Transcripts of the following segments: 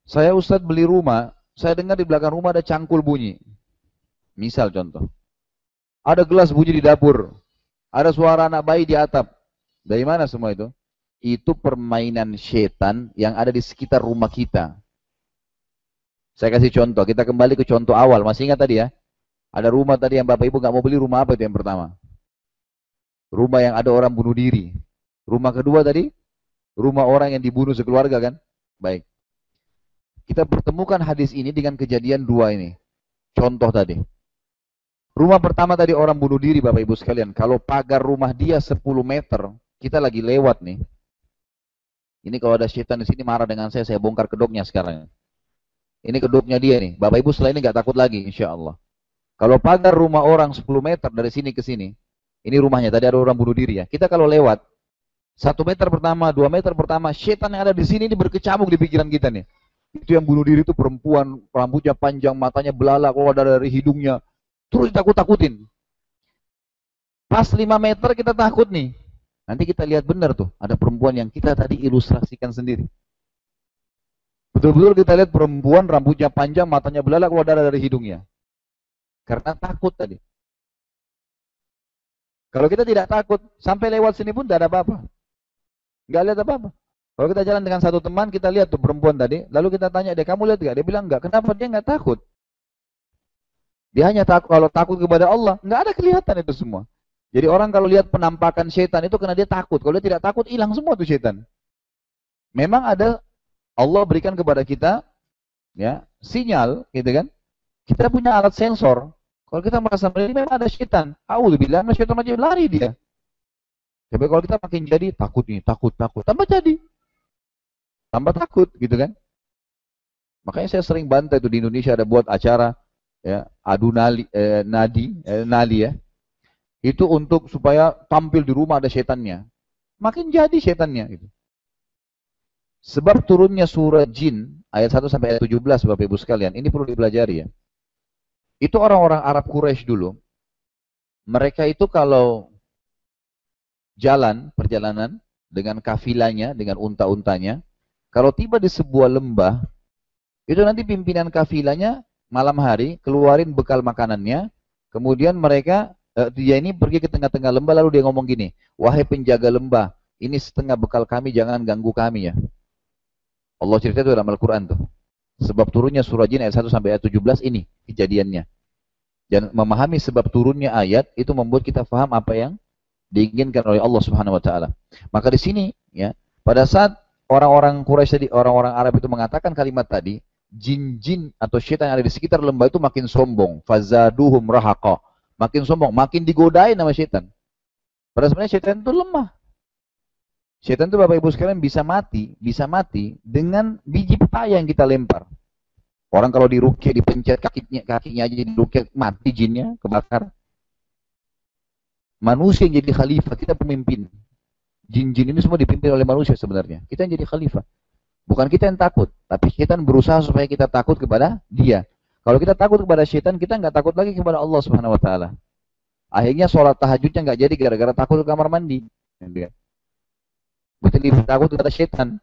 Saya Ustadz beli rumah, saya dengar di belakang rumah ada cangkul bunyi. Misal contoh, ada gelas bunyi di dapur, ada suara anak bayi di atap. Dari mana semua itu? Itu permainan setan yang ada di sekitar rumah kita. Saya kasih contoh, kita kembali ke contoh awal. Masih ingat tadi ya? Ada rumah tadi yang Bapak Ibu nggak mau beli, rumah apa itu yang pertama? Rumah yang ada orang bunuh diri. Rumah kedua tadi, rumah orang yang dibunuh sekeluarga kan? Baik. Kita pertemukan hadis ini dengan kejadian dua ini. Contoh tadi. Rumah pertama tadi orang bunuh diri Bapak Ibu sekalian. Kalau pagar rumah dia 10 meter, kita lagi lewat nih. Ini kalau ada setan di sini marah dengan saya bongkar kedoknya sekarang. Ini kedoknya dia nih. Bapak Ibu setelah ini nggak takut lagi insya Allah. Kalau pagar rumah orang 10 meter dari sini ke sini, ini rumahnya, tadi ada orang bunuh diri ya. Kita kalau lewat, 1 meter pertama, 2 meter pertama, setan yang ada di sini ini berkecamuk di pikiran kita nih. Itu yang bunuh diri itu perempuan, rambutnya panjang, matanya belalak, keluar dari hidungnya. Terus takut-takutin. Pas 5 meter kita takut nih. Nanti kita lihat benar tuh, ada perempuan yang kita tadi ilustrasikan sendiri. Betul-betul kita lihat perempuan, rambutnya panjang, matanya belalak, keluar darah dari hidungnya. Karena takut tadi. Kalau kita tidak takut, sampai lewat sini pun tidak ada apa-apa. Nggak lihat apa-apa. Kalau kita jalan dengan satu teman, kita lihat tuh perempuan tadi, lalu kita tanya dia, kamu lihat nggak? Dia bilang nggak. Kenapa? Dia nggak takut. Dia hanya takut, kalau takut kepada Allah, nggak ada kelihatan itu semua. Jadi orang kalau lihat penampakan setan itu karena dia takut. Kalau dia tidak takut, hilang semua tuh setan. Memang ada, Allah berikan kepada kita ya sinyal, gitu kan? Kita punya alat sensor. Kalau kita merasa ini memang ada setan, auzubillah minasyaitonir rajim, lari dia. Tapi kalau kita makin jadi takut nih, takut, tambah jadi, tambah takut, gitu kan? Makanya saya sering bantai itu di Indonesia ada buat acara ya adu nali ya. Itu untuk supaya tampil di rumah ada setannya. Makin jadi setannya gitu. Sebab turunnya surah Jin ayat 1 sampai ayat 17 Bapak Ibu sekalian, ini perlu dipelajari ya. Itu orang-orang Arab Quraisy dulu. Mereka itu kalau perjalanan dengan kafilanya, dengan unta-untanya, kalau tiba di sebuah lembah, itu nanti pimpinan kafilanya malam hari keluarin bekal makanannya, kemudian mereka dia ini pergi ke tengah-tengah lembah lalu dia ngomong gini, wahai penjaga lembah, ini setengah bekal kami, jangan ganggu kami ya. Allah cerita itu dalam Al-Quran tuh. Sebab turunnya surah Jin ayat 1 sampai ayat 17 ini kejadiannya. Dan memahami sebab turunnya ayat itu membuat kita faham apa yang diinginkan oleh Allah Subhanahu wa taala. Maka di sini ya, pada saat orang-orang Quraisy tadi, orang-orang Arab itu mengatakan kalimat tadi, jin-jin atau syaitan yang ada di sekitar lembah itu makin sombong, fazaduhum rahaqa. Makin sombong, makin digodain sama syaitan. Padahal sebenarnya syaitan itu lemah. Syaitan itu Bapak Ibu sekalian bisa mati dengan biji pepaya yang kita lempar. Orang kalau dirukyah, dipencet kakinya aja dirukyah, mati jinnya, kebakar. Manusia yang jadi khalifah, kita pemimpin. Jin-jin ini semua dipimpin oleh manusia sebenarnya. Kita yang jadi khalifah. Bukan kita yang takut, tapi syaitan berusaha supaya kita takut kepada dia. Kalau kita takut kepada syaitan, kita nggak takut lagi kepada Allah Subhanahu wa taala. Akhirnya sholat tahajudnya nggak jadi gara-gara takut ke kamar mandi. Berarti takut kepada syaitan.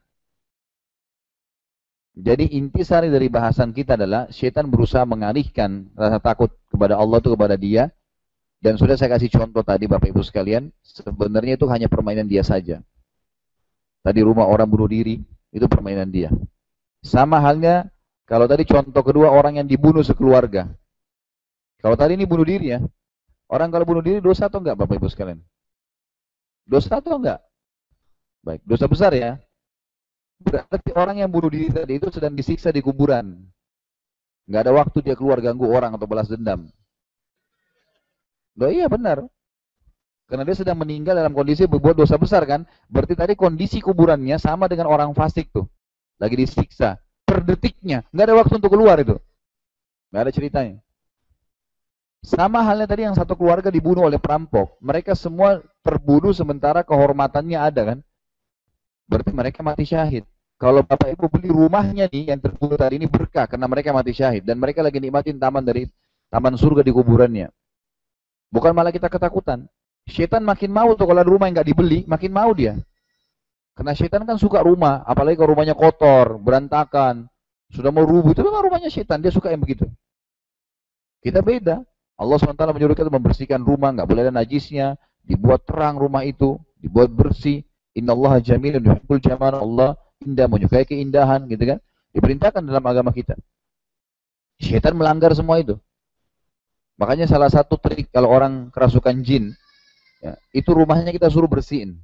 Jadi intisari dari bahasan kita adalah syaitan berusaha mengalihkan rasa takut kepada Allah itu kepada dia. Dan sudah saya kasih contoh tadi Bapak Ibu sekalian, sebenarnya itu hanya permainan dia saja. Tadi rumah orang bunuh diri, itu permainan dia. Sama halnya kalau tadi contoh kedua orang yang dibunuh sekeluarga. Kalau tadi ini bunuh diri ya. Orang kalau bunuh diri dosa atau enggak Bapak Ibu sekalian? Dosa atau enggak? Baik, dosa besar ya. Berarti orang yang bunuh diri tadi itu sedang disiksa di kuburan. Enggak ada waktu dia keluar ganggu orang atau balas dendam. Loh iya benar. Karena dia sedang meninggal dalam kondisi berbuat dosa besar kan. Berarti tadi kondisi kuburannya sama dengan orang fasik tuh. Lagi disiksa. Per detiknya. Nggak ada waktu untuk keluar itu. Nggak ada ceritanya. Sama halnya tadi yang satu keluarga dibunuh oleh perampok. Mereka semua terbunuh sementara kehormatannya ada kan. Berarti mereka mati syahid. Kalau Bapak Ibu beli rumahnya nih yang terbunuh tadi ini berkah. Karena mereka mati syahid. Dan mereka lagi nikmatin taman surga di kuburannya. Bukan malah kita ketakutan. Syaitan makin mau tuh kalau ada rumah yang nggak dibeli, makin mau dia. Karena syaitan kan suka rumah, apalagi kalau rumahnya kotor, berantakan, Sudah mau rubuh, itu memang rumahnya syaitan, dia suka yang begitu. Kita beda. Allah SWT menyuruh kita membersihkan rumah, nggak boleh ada najisnya, dibuat terang rumah itu, dibuat bersih. Innallaha jamilun yuhibbul jamal, Allah indah, menyukai keindahan, gitu kan. Diperintahkan dalam agama kita. Syaitan melanggar semua itu. Makanya salah satu trik kalau orang kerasukan jin, ya, itu rumahnya kita suruh bersihin.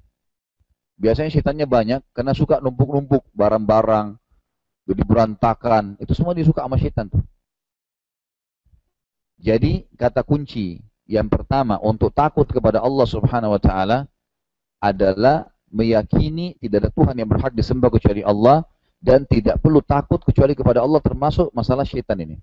Biasanya syaitannya banyak karena suka numpuk-numpuk barang-barang, jadi berantakan. Itu semua disuka sama syaitan tuh. Jadi kata kunci yang pertama untuk takut kepada Allah Subhanahu wa taala adalah meyakini tidak ada Tuhan yang berhak disembah kecuali Allah dan tidak perlu takut kecuali kepada Allah, termasuk masalah syaitan ini.